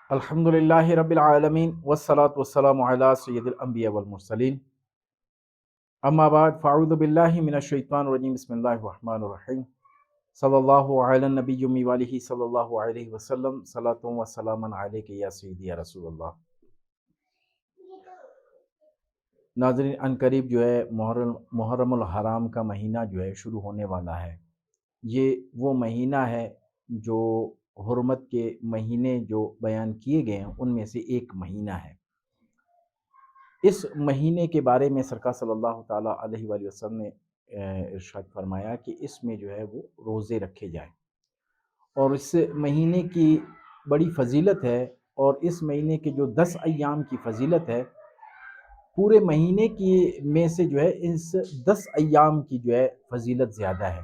الحمد للہ رب العالمین والصلاة والسلام علی سید الانبیاء والمرسلین اما بعد فاعوذ باللہ من الشیطان الرجیم بسم اللہ الرحمن الرحیم صلی اللہ علی النبی امی والہ صلی اللہ علیہ وسلم صلاۃ و سلاما علیک یا سیدی یا رسول اللہ۔ ناظرین، ان قریب جو ہے محرم الحرام کا مہینہ جو ہے شروع ہونے والا ہے۔ یہ وہ مہینہ ہے جو حرمت کے مہینے جو بیان کیے گئے ہیں ان میں سے ایک مہینہ ہے۔ اس مہینے کے بارے میں سرکار صلی اللہ تعالیٰ علیہ وآلہ وسلم نے ارشاد فرمایا کہ اس میں جو ہے وہ روزے رکھے جائیں، اور اس مہینے کی بڑی فضیلت ہے، اور اس مہینے کے جو 10 ایام کی فضیلت ہے، پورے مہینے کی میں سے جو ہے اس 10 ایام کی جو ہے فضیلت زیادہ ہے۔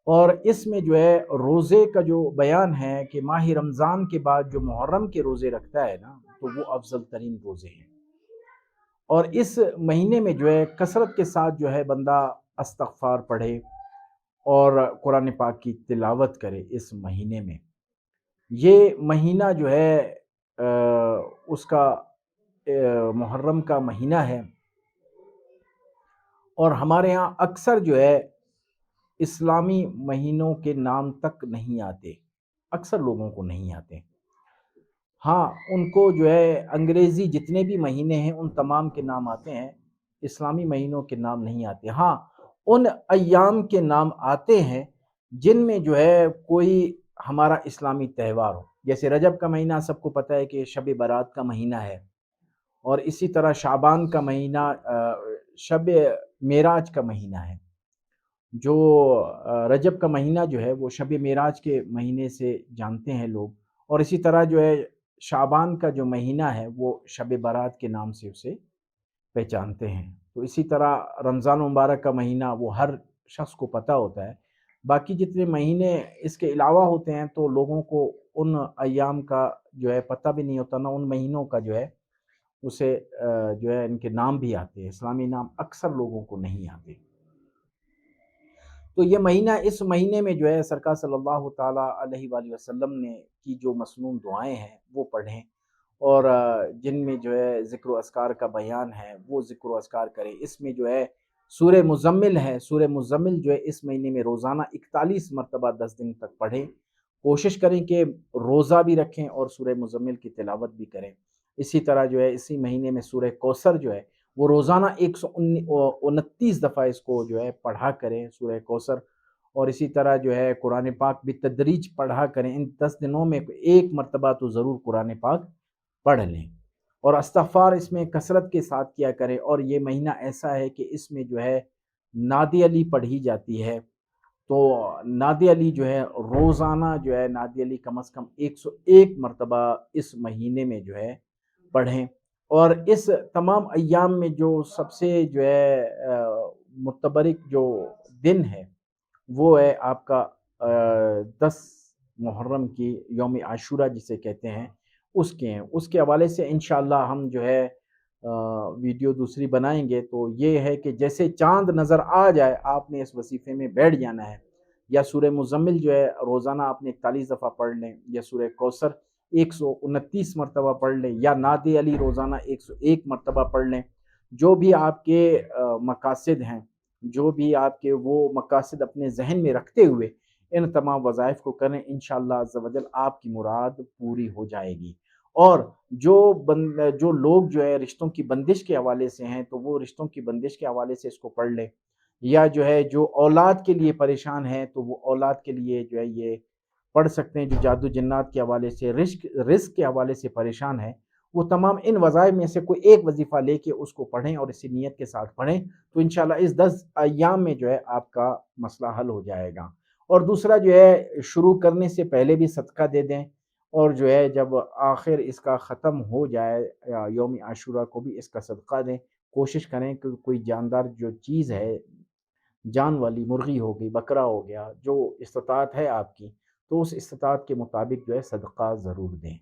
اور اس میں جو ہے روزے کا جو بیان ہے کہ ماہ رمضان کے بعد جو محرم کے روزے رکھتا ہے نا، تو وہ افضل ترین روزے ہیں۔ اور اس مہینے میں جو ہے کثرت کے ساتھ جو ہے بندہ استغفار پڑھے اور قرآن پاک کی تلاوت کرے اس مہینے میں۔ یہ مہینہ جو ہے اس کا محرم کا مہینہ ہے، اور ہمارے ہاں اکثر جو ہے اسلامی مہینوں کے نام تک نہیں آتے، اکثر لوگوں کو نہیں آتے۔ ہاں، ان کو جو ہے انگریزی جتنے بھی مہینے ہیں ان تمام کے نام آتے ہیں، اسلامی مہینوں کے نام نہیں آتے۔ ہاں، ان ایام کے نام آتے ہیں جن میں جو ہے کوئی ہمارا اسلامی تہوار ہو، جیسے رجب کا مہینہ سب کو پتہ ہے کہ شب برات کا مہینہ ہے، اور اسی طرح شعبان کا مہینہ شب معراج کا مہینہ ہے۔ جو رجب کا مہینہ جو ہے وہ شب معراج کے مہینے سے جانتے ہیں لوگ، اور اسی طرح جو ہے شعبان کا جو مہینہ ہے وہ شب برات کے نام سے اسے پہچانتے ہیں۔ تو اسی طرح رمضان مبارک کا مہینہ وہ ہر شخص کو پتہ ہوتا ہے۔ باقی جتنے مہینے اس کے علاوہ ہوتے ہیں تو لوگوں کو ان ایام کا جو ہے پتہ بھی نہیں ہوتا، نہ ان مہینوں کا جو ہے اسے جو ہے ان کے نام بھی آتے ہیں، اسلامی نام اکثر لوگوں کو نہیں آتے۔ تو یہ مہینہ، اس مہینے میں جو ہے سرکار صلی اللہ تعالیٰ علیہ وآلہ وسلم نے کی جو مسنون دعائیں ہیں وہ پڑھیں، اور جن میں جو ہے ذکر و اذکار کا بیان ہے وہ ذکر و اذکار کریں۔ اس میں جو ہے سورہ مزمل ہے، سورہ مزمل جو ہے اس مہینے میں روزانہ 41 مرتبہ 10 دن تک پڑھیں۔ کوشش کریں کہ روزہ بھی رکھیں اور سورہ مزمل کی تلاوت بھی کریں۔ اسی طرح جو ہے اسی مہینے میں سورہ کوثر جو ہے وہ روزانہ 129 دفعہ اس کو جو ہے پڑھا کریں، سورہ کوثر۔ اور اسی طرح جو ہے قرآن پاک بالتدریج پڑھا کریں، ان 10 دنوں میں ایک مرتبہ تو ضرور قرآن پاک پڑھ لیں، اور استغفار اس میں کثرت کے ساتھ کیا کریں۔ اور یہ مہینہ ایسا ہے کہ اس میں جو ہے نادی علی پڑھی جاتی ہے، تو نادی علی جو ہے روزانہ جو ہے نادی علی کم از کم 101 مرتبہ اس مہینے میں جو ہے پڑھیں۔ اور اس تمام ایام میں جو سب سے جو ہے متبرک جو دن ہے وہ ہے آپ کا 10 محرم کی یوم عاشورہ جسے کہتے ہیں، اس کے حوالے سے انشاءاللہ ہم جو ہے ویڈیو دوسری بنائیں گے۔ تو یہ ہے کہ جیسے چاند نظر آ جائے آپ نے اس وظیفے میں بیٹھ جانا ہے، یا سورہ مزمل جو ہے روزانہ آپ نے 41 دفعہ پڑھ لیں، یا سورہ کوثر 129 مرتبہ پڑھ لیں، یا نادی علی روزانہ 101 مرتبہ پڑھ لیں۔ جو بھی آپ کے مقاصد ہیں، جو بھی آپ کے وہ مقاصد اپنے ذہن میں رکھتے ہوئے ان تمام وظائف کو کریں، انشاءاللہ عز و جل آپ کی مراد پوری ہو جائے گی۔ اور جو لوگ جو ہے رشتوں کی بندش کے حوالے سے ہیں تو وہ رشتوں کی بندش کے حوالے سے اس کو پڑھ لیں، یا جو ہے جو اولاد کے لیے پریشان ہیں تو وہ اولاد کے لیے جو ہے یہ پڑھ سکتے ہیں۔ جو جادو جنات کے حوالے سے، رزق کے حوالے سے پریشان ہیں، وہ تمام ان وظائف میں سے کوئی ایک وظیفہ لے کے اس کو پڑھیں اور اسی نیت کے ساتھ پڑھیں، تو انشاءاللہ اس 10 ایام میں جو ہے آپ کا مسئلہ حل ہو جائے گا۔ اور دوسرا جو ہے شروع کرنے سے پہلے بھی صدقہ دے دیں، اور جو ہے جب آخر اس کا ختم ہو جائے یوم عاشورہ کو بھی اس کا صدقہ دیں۔ کوشش کریں کہ کوئی جاندار جو چیز ہے، جان والی مرغی ہو گئی، بکرا ہو گیا، جو استطاعت ہے آپ کی، تو اس استطاعت کے مطابق جو ہے صدقہ ضرور دیں۔